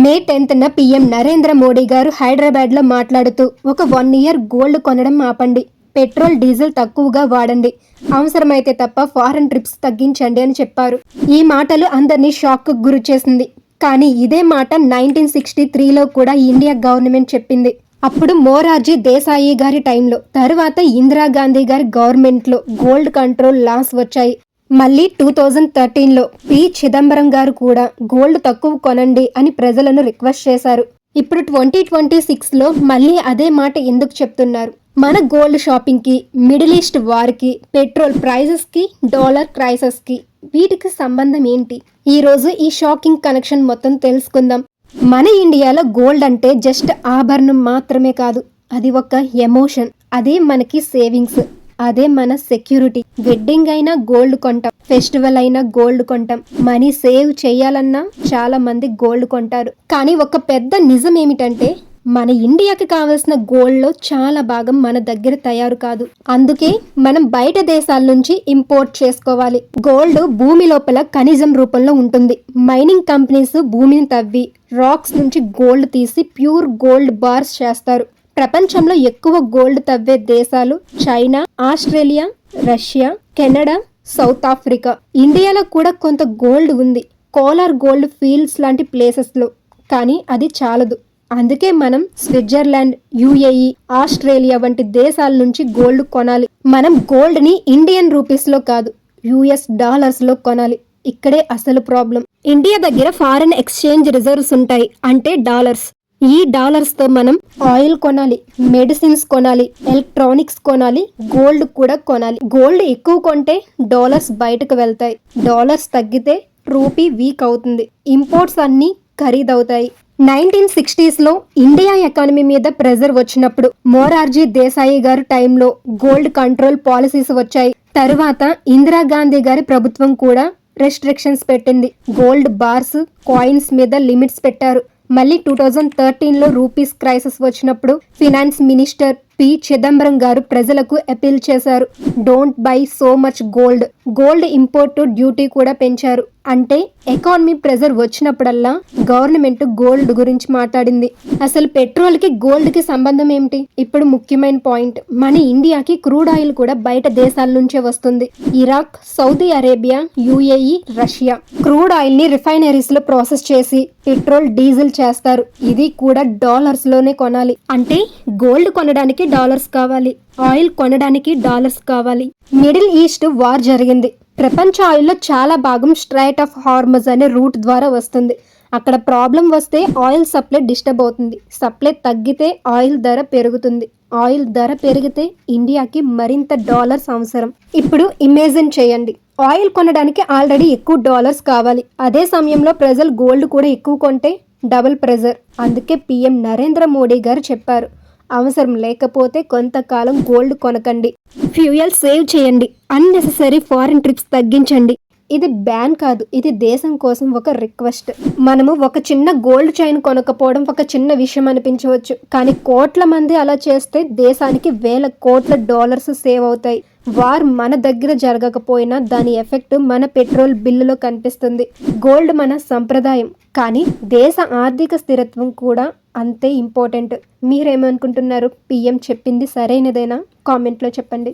మే 10న PM Narendra Modi గారు హైదరాబాద్లో మాట్లాడుతూ ఒక 1 ఇయర్ గోల్డ్ కొనడం ఆపండి, పెట్రోల్ డీజిల్ తక్కువగా వాడండి, అవసరమైతే తప్ప ఫారెన్ ట్రిప్స్ తగ్గించండి అని చెప్పారు. ఈ మాటలు అందరినీ షాక్కు గురి చేసింది. కానీ ఇదే మాట 1963లో కూడా ఇండియా గవర్నమెంట్ చెప్పింది. అప్పుడు మొరార్జీ దేశాయి గారి టైంలో, తర్వాత ఇందిరాగాంధీ గారి గవర్నమెంట్లో గోల్డ్ కంట్రోల్ లాస్ వచ్చాయి. మళ్ళీ 2013లో పి చిదంబరం గారు కూడా గోల్డ్ తక్కువ కొనండి అని ప్రజలను రిక్వెస్ట్ చేశారు. ఇప్పుడు 2026లో మళ్ళీ అదే మాట ఎందుకు చెప్తున్నారు? మన గోల్డ్ షాపింగ్కి, మిడిల్ ఈస్ట్ వార్కి, పెట్రోల్ ప్రైజెస్కి, డాలర్ క్రైసిస్కి వీటికి సంబంధం ఏంటి? ఈరోజు ఈ షాకింగ్ కనెక్షన్ మొత్తం తెలుసుకుందాం. మన ఇండియాలో గోల్డ్ అంటే జస్ట్ ఆభరణం మాత్రమే కాదు, అది ఒక ఎమోషన్. అదే మనకి సేవింగ్స్, అదే మన సెక్యూరిటీ. వెడ్డింగ్ అయినా గోల్డ్ కొంటాం, ఫెస్టివల్ అయినా గోల్డ్ కొంటాం. మనీ సేవ్ చేయాలన్నా చాలా మంది గోల్డ్ కొంటారు. కానీ ఒక పెద్ద నిజం ఏమిటంటే, మన ఇండియాకి కావాల్సిన గోల్డ్లో చాలా భాగం మన దగ్గర తయారు కాదు. అందుకే మనం బయట దేశాల నుంచి ఇంపోర్ట్ చేసుకోవాలి. గోల్డ్ భూమి లోపల ఖనిజం రూపంలో ఉంటుంది. మైనింగ్ కంపెనీస్ భూమిని తవ్వి రాక్స్ నుంచి గోల్డ్ తీసి ప్యూర్ గోల్డ్ బార్స్ చేస్తారు. ప్రపంచంలో ఎక్కువ గోల్డ్ తవ్వే దేశాలు China, Australia, Russia, Canada, south Africa. ఇండియాలో కూడా కొంత గోల్డ్ ఉంది, కోలార్ గోల్డ్ ఫీల్డ్స్ లాంటి ప్లేసెస్లో. కానీ అది చాలదు. అందుకే మనం స్విట్జర్లాండ్, యుఏఈ, ఆస్ట్రేలియా వంటి దేశాల నుంచి గోల్డ్ కొనాలి. మనం గోల్డ్ని ఇండియన్ రూపీస్లో కాదు, యుఎస్ డాలర్స్లో కొనాలి. ఇక్కడే అసలు ప్రాబ్లం. ఇండియా దగ్గర ఫారెన్ ఎక్స్చేంజ్ రిజర్వ్స్ ఉంటాయి, అంటే డాలర్స్. ఈ డాలర్స్తో మనం ఆయిల్ కొనాలి, మెడిసిన్స్ కొనాలి, ఎలక్ట్రానిక్స్ కొనాలి, గోల్డ్ కూడా కొనాలి. గోల్డ్ ఎక్కువ కొంటే డాలర్స్ బయటకు వెళ్తాయి, డాలర్స్ తగ్గితే రూపీ వీక్ అవుతుంది, ఇంపోర్ట్స్ అన్నీ ఖరీదవుతాయి. 1960స్లో ఇండియా ఎకానమీ మీద ప్రెజర్ వచ్చినప్పుడు మొరార్జీ దేశాయి గారి టైంలో గోల్డ్ కంట్రోల్ పాలసీస్ వచ్చాయి. తరువాత ఇందిరాగాంధీ గారి ప్రభుత్వం కూడా రెస్ట్రిక్షన్స్ పెట్టింది. గోల్డ్ బార్స్, కాయిన్స్ మీద లిమిట్స్ పెట్టారు. మళ్ళీ 2013లో రూపీస్ క్రైసిస్ వచ్చినప్పుడు ఫినాన్స్ మినిస్టర్ పి చిదంబరం గారు ప్రజలకు అపీల్ చేశారు, don't by so much gold. Gold import duty కూడా పెంచారు. అంటే ఎకానమీ ప్రెజర్ వచ్చినప్పుడల్లా గవర్నమెంట్ గోల్డ్ గురించి మాట్లాడింది. అసలు పెట్రోల్కి గోల్డ్కి సంబంధం ఏమిటి? ఇప్పుడు ముఖ్యమైన పాయింట్. మన ఇండియాకి క్రూడ్ ఆయిల్ కూడా బయట దేశాల నుంచే వస్తుంది. Iraq, Saudi Arabia, UAE, Russia. Crude ఆయిల్ని రిఫైనరీస్లో ప్రాసెస్ చేసి పెట్రోల్, డీజిల్ చేస్తారు. ఇది కూడా డాలర్స్లోనే కొనాలి. అంటే గోల్డ్ కొనడానికి డాలర్స్ కావాలి, ఆయిల్ కొనడానికి డాలర్స్ కావాలి. మిడిల్ ఈస్ట్ వార్ జరిగింది. ప్రపంచ ఆయిల్లో చాలా భాగం స్ట్రైట్ ఆఫ్ హార్మజ్ అనే రూట్ ద్వారా వస్తుంది. అక్కడ ప్రాబ్లం వస్తే ఆయిల్ సప్లై డిస్టర్బ్ అవుతుంది. సప్లై తగ్గితే ఆయిల్ ధర పెరుగుతుంది. ఆయిల్ ధర పెరిగితే ఇండియాకి మరింత డాలర్స్ అవసరం. ఇప్పుడు ఇమేజిన్ చేయండి, ఆయిల్ కొనడానికి ఆల్రెడీ ఎక్కువ డాలర్స్ కావాలి. అదే సమయంలో ప్రజలు గోల్డ్ కూడా ఎక్కువ కొంటే డబుల్ ప్రెజర్. అందుకే పీఎం నరేంద్ర మోడీ గారు చెప్పారు, అవసరం లేకపోతే కొంతకాలం గోల్డ్ కొనకండి, ఫ్యూయల్ సేవ్ చేయండి, అన్నెసెసరీ ఫారెన్ ట్రిప్స్ తగ్గించండి. ఇది బ్యాన్ కాదు, ఇది దేశం కోసం ఒక రిక్వెస్ట్. మనము ఒక చిన్న గోల్డ్ చైన్ కొనకపోవడం ఒక చిన్న విషయం అనిపించవచ్చు, కానీ కోట్ల మంది అలా చేస్తే దేశానికి వేల కోట్ల డాలర్స్ సేవ్ అవుతాయి. వార్ మన దగ్గర జరగకపోయినా దాని ఎఫెక్ట్ మన పెట్రోల్ బిల్లులో కనిపిస్తుంది. గోల్డ్ మన సంప్రదాయం, కానీ దేశ ఆర్థిక స్థిరత్వం కూడా అంతే ఇంపార్టెంట్. మీరేమనుకుంటున్నారు? పీఎం చెప్పింది సరైనదేనా? కామెంట్లో చెప్పండి.